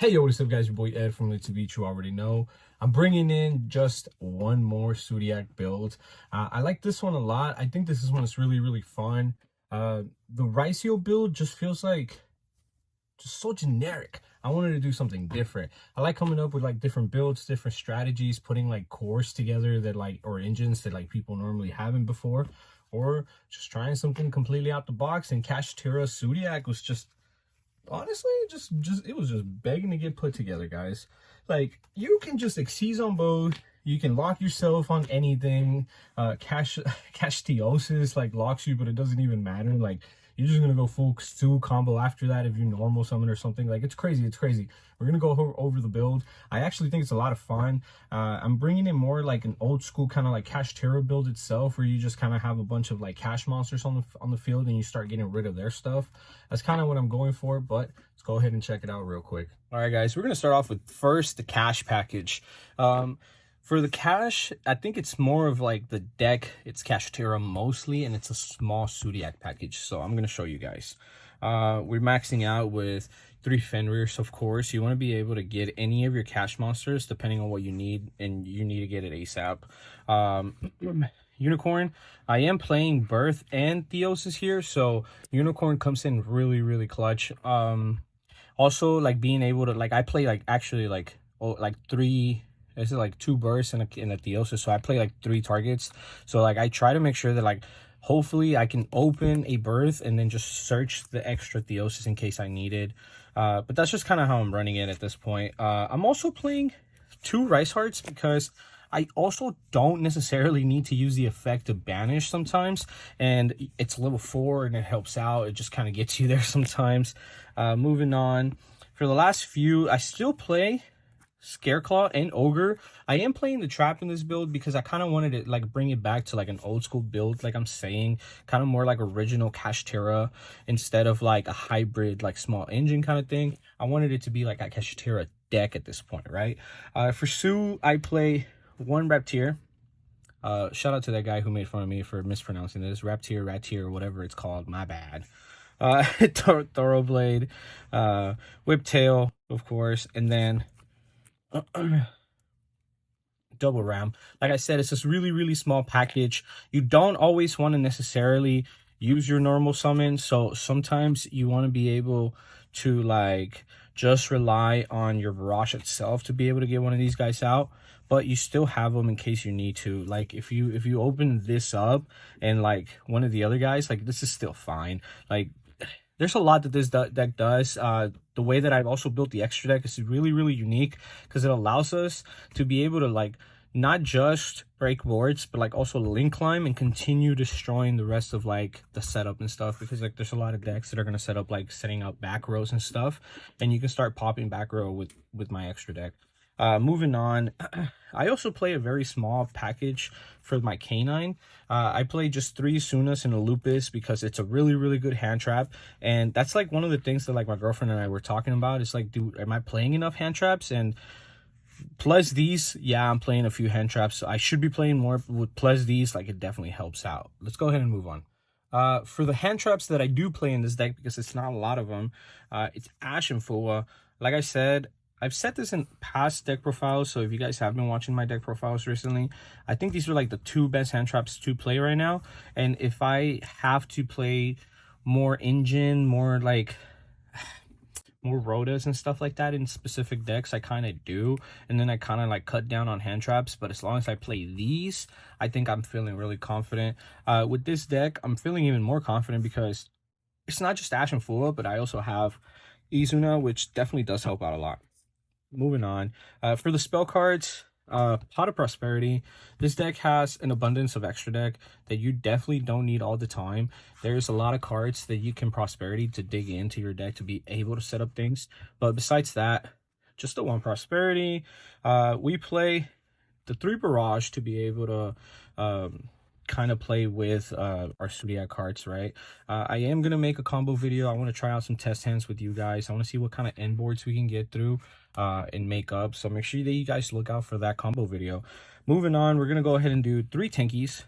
Hey, yo, what's up, guys? Your boy Ed from Lit to Beat. You already know. I'm bringing in just one more Zodiac build. I like this one a lot. I think this is one that's really fun. The Ricio build just feels like just so generic. I wanted to do something different. I like coming up with like different builds, different strategies, putting like cores together that or engines that like people normally haven't before, or just trying something completely out the box. And Kashtira Zodiac was just honestly just it was just begging to get put together, guys. Like, you can just exceed on both, you can lock yourself on anything. Cashtiosis like locks you, but it doesn't even matter. Like, you're just gonna go full Stu combo after that if you normal summon or something. Like, it's crazy. We're gonna go over the build. I actually think it's a lot of fun. I'm bringing in more like an old school kind of like Kashtira build itself, where you just kind of have a bunch of like cash monsters on the field and you start getting rid of their stuff. That's kind of what I'm going for, but let's go ahead and check it out real quick. All right, guys, we're gonna start off with first the cash package. For the cash, I think it's more of like the deck. It's Kashtira mostly, and it's a small Zoodiac package. So I'm going to show you guys. We're maxing out with 3 Fenrirs, of course. You want to be able to get any of your cash monsters depending on what you need, and you need to get it ASAP. Unicorn, I am playing Birth and Theosis here, so Unicorn comes in really clutch. Also, like, being able to, like, I play like actually like three. This is like 2 bursts and a Theosis, so I play like 3 targets. So like I try to make sure that like hopefully I can open a birth and then just search the extra Theosis in case I need it. But that's just kind of how I'm running it at this point. I'm also playing 2 Rice Hearts because I also don't necessarily need to use the effect to banish sometimes, and it's level 4 and it helps out. It just kind of gets you there sometimes. Moving on, for the last few, I still play Scareclaw and Ogre. I am playing the Trap in this build because I kind of wanted to like bring it back to like an old school build, like I'm saying, kind of more like original Kashtira instead of like a hybrid like small engine kind of thing. I wanted it to be like a Kashtira deck at this point, right? For Sue, I play 1 Raptir. Shout out to that guy who made fun of me for mispronouncing this. Raptir, whatever it's called, my bad. Thoroughblade, Whiptail, of course, and then double ram. Like I said, it's this really small package. You don't always want to necessarily use your normal summon, so sometimes you want to be able to like just rely on your barrage itself to be able to get one of these guys out, but you still have them in case you need to. Like, if you open this up and like one of the other guys, like, this is still fine. Like, there's a lot that this deck does. The way that I've also built the extra deck is really unique because it allows us to be able to like not just break boards, but like also link climb and continue destroying the rest of like the setup and stuff, because like there's a lot of decks that are going to set up like setting up back rows and stuff, and you can start popping back row with my extra deck. Moving on, I also play a very small package for my canine. I play just 3 Sunas and a Lupus because it's a really good hand trap, and that's like one of the things that like my girlfriend and I were talking about. It's like, dude, am I playing enough hand traps? And plus these, yeah, I'm playing a few hand traps, so I should be playing more with plus these. Like, it definitely helps out. Let's go ahead and move on. For the hand traps that I do play in this deck, because it's not a lot of them, it's Ash and Fua. Like I said, I've said this in past deck profiles, so if you guys have been watching my deck profiles recently, I think these are like the 2 best hand traps to play right now. And if I have to play more engine, more like more rotas and stuff like that in specific decks, I kind of do, and then I kind of like cut down on hand traps. But as long as I play these, I think I'm feeling really confident. With this deck, I'm feeling even more confident because it's not just Ash and Fua, but I also have Izuna, which definitely does help out a lot. Moving on, for the spell cards, Pot of Prosperity. This deck has an abundance of extra deck that you definitely don't need all the time. There's a lot of cards that you can Prosperity to dig into your deck to be able to set up things, but besides that, just the 1 Prosperity. We play the 3 Barrage to be able to kind of play with our Zodiac cards, right? I am gonna make a combo video. I want to try out some test hands with you guys. I want to see what kind of end boards we can get through and make up, so make sure that you guys look out for that combo video. Moving on, we're gonna go ahead and do 3 Tankies.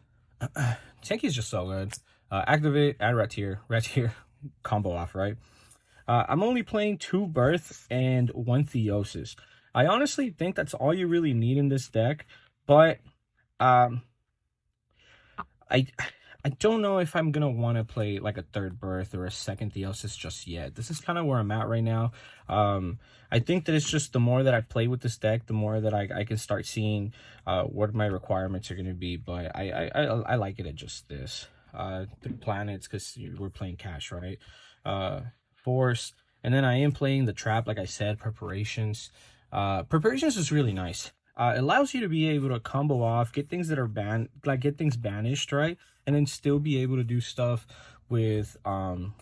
Tanky is just so good. Activate, add Rat Tier combo off, right? I'm only playing 2 Birth and 1 Theosis. I honestly think that's all you really need in this deck, but um, I I don't know if I'm gonna want to play like a 3rd Birth or a 2nd Theosis just yet. This is kind of where I'm at right now. I think that it's just the more that I play with this deck, the more that I can start seeing what my requirements are gonna be. But I like it at just this. The planets, because we're playing cash, right? Force, and then I am playing the trap, like I said, preparations. Preparations is really nice. It allows you to be able to combo off, get things that are banned, like get things banished, right? And then still be able to do stuff with honestly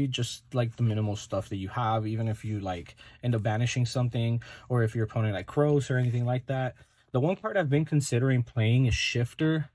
just like the minimal stuff that you have, even if you like end up banishing something, or if your opponent like crows or anything like that. The one card I've been considering playing is Shifter.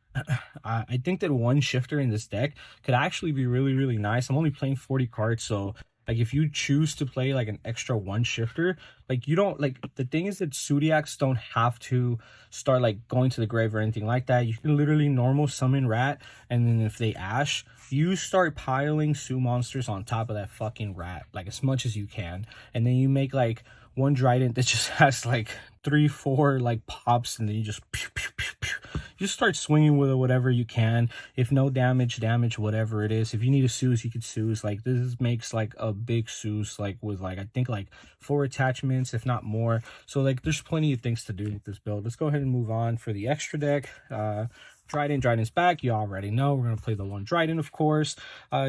I think that 1 Shifter in this deck could actually be really, really nice. I'm only playing 40 cards, so like if you choose to play like an extra 1 Shifter, like you don't, like, the thing is that Zoodiacs don't have to start like going to the grave or anything like that. You can literally normal summon Rat, and then if they ash, you start piling Sue monsters on top of that fucking Rat, like as much as you can, and then you make like 1 Trident that just has like 3-4 like pops, and then you just pew, pew, pew, pew. You just start swinging with it whatever you can. If no damage, whatever it is. If you need a Seuss, you could Seuss. Like this makes like a big Seuss, like with like I think like 4 attachments, if not more. So like there's plenty of things to do with this build. Let's go ahead and move on for the extra deck. Dryden's back. You already know we're gonna play the 1 Dryden, of course.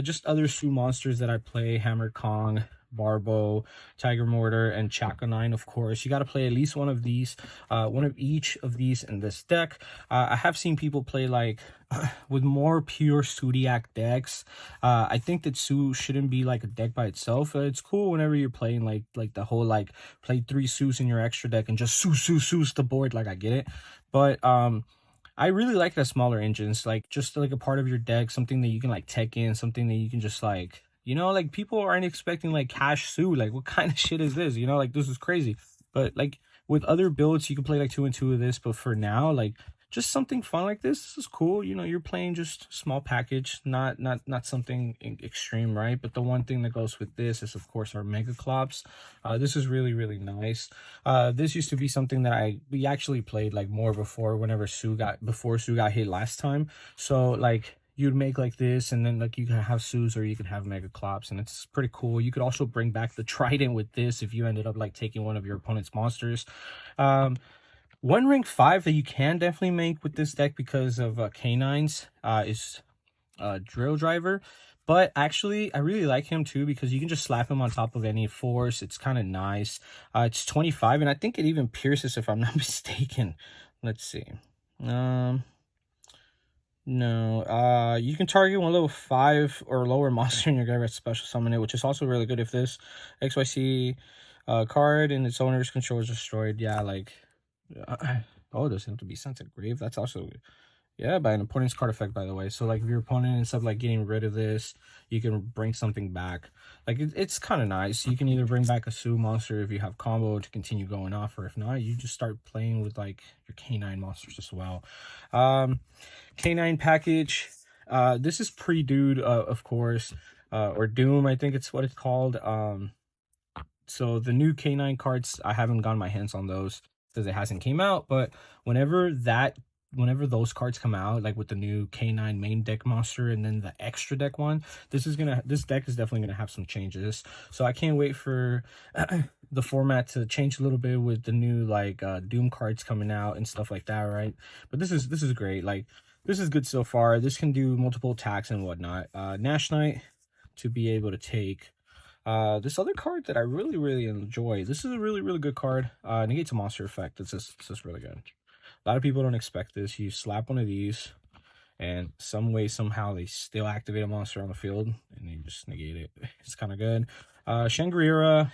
Just other Sue monsters that I play: Hammer Kong, Barbo, Tiger Mortar, and Chakanine, of course. You got to play at least one of these, one of each of these in this deck. I have seen people play like with more pure Zodiac decks. I think that Sue shouldn't be like a deck by itself. It's cool whenever you're playing like the whole like play 3 Sues in your extra deck and just Sue's the board. Like I get it, but I really like the smaller engines, like just like a part of your deck, something that you can like tech in, something that you can just like, you know, like people aren't expecting like cash Sue. Like what kind of shit is this? You know, like this is crazy. But like with other builds, you can play like 2 and 2 of this. But for now, like just something fun like this is cool. You know, you're playing just small package, not something extreme, right? But the one thing that goes with this is of course our Mega Clops. This is really, really nice. This used to be something that we actually played like more before Sue got hit last time. So like you'd make like this, and then like you can have Sues or you can have Mega Clops, and it's pretty cool. You could also bring back the Trident with this if you ended up like taking one of your opponent's monsters. One rank 5 that you can definitely make with this deck because of canines is Drill Driver. But actually, I really like him too because you can just slap him on top of any force. It's kind of nice. It's 25, and I think it even pierces if I'm not mistaken. Let's see. No, you can target 1 level 5 or lower monster in your graveyard, special summon it, which is also really good if this XYZ card and its owner's control is destroyed. Yeah, like oh, it doesn't have to be sent to grave. That's also, yeah, by an opponent's card effect, by the way. So like if your opponent ends up like getting rid of this, you can bring something back. Like it's kind of nice. You can either bring back a Sue monster if you have combo to continue going off, or if not, you just start playing with like your canine monsters as well. Canine package. This is pre-Dude, of course, or Doom, I think it's what it's called. So the new canine cards, I haven't gotten my hands on those because it hasn't came out, but whenever those cards come out, like with the new canine main deck monster and then the extra deck one, this deck is definitely gonna have some changes. So I can't wait for the format to change a little bit with the new like Doom cards coming out and stuff like that, right? But this is great. Like this is good so far. This can do multiple attacks and whatnot. Nash Knight to be able to take this other card that I really, really enjoy. This is a really, really good card. Negates a monster effect. It's just really good. A lot of people don't expect this. You slap one of these, and some way, somehow, they still activate a monster on the field, and you just negate it. It's kind of good. Shangri-La,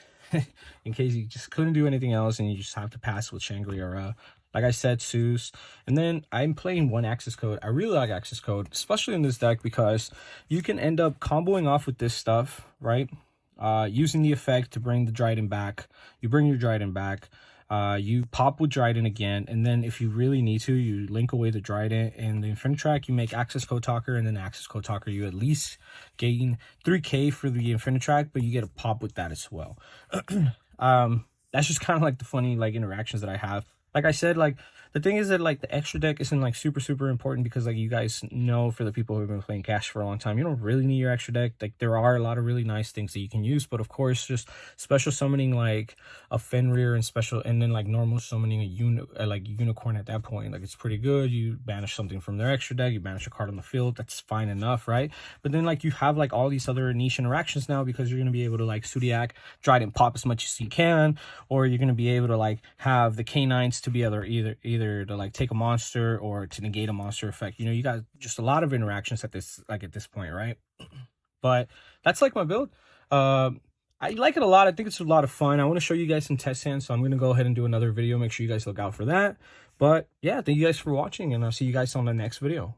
in case you just couldn't do anything else, and you just have to pass with Shangri-La. Like I said, Seuss. And then I'm playing 1 Axis Code. I really like Axis Code, especially in this deck, because you can end up comboing off with this stuff, right? Using the effect to bring the Dryden back. You bring your Dryden back. You pop with Dryden again, and then if you really need to, you link away the Dryden and the Infinitrack. You make Access Code Talker, and then Access Code Talker. You at least gain 3k for the Infinitrack, but you get a pop with that as well. That's just kind of like the funny like interactions that I have. Like I said, like the thing is that like the extra deck isn't like super important, because like you guys know, for the people who have been playing Cash for a long time, you don't really need your extra deck. Like there are a lot of really nice things that you can use, but of course just special summoning like a Fenrir and special, and then like normal summoning a like unicorn at that point, like it's pretty good. You banish something from their extra deck, you banish a card on the field, that's fine enough, right? But then like you have like all these other niche interactions now, because you're going to be able to like Zoodiac, Dryden pop as much as you can, or you're going to be able to like have the K9s to be either to like take a monster or to negate a monster effect. You know, you got just a lot of interactions at this point, right? But that's like my build. I like it a lot. I think it's a lot of fun. I want to show you guys some test hands, so I'm going to go ahead and do another video. Make sure you guys look out for that. But yeah, thank you guys for watching, and I'll see you guys on the next video.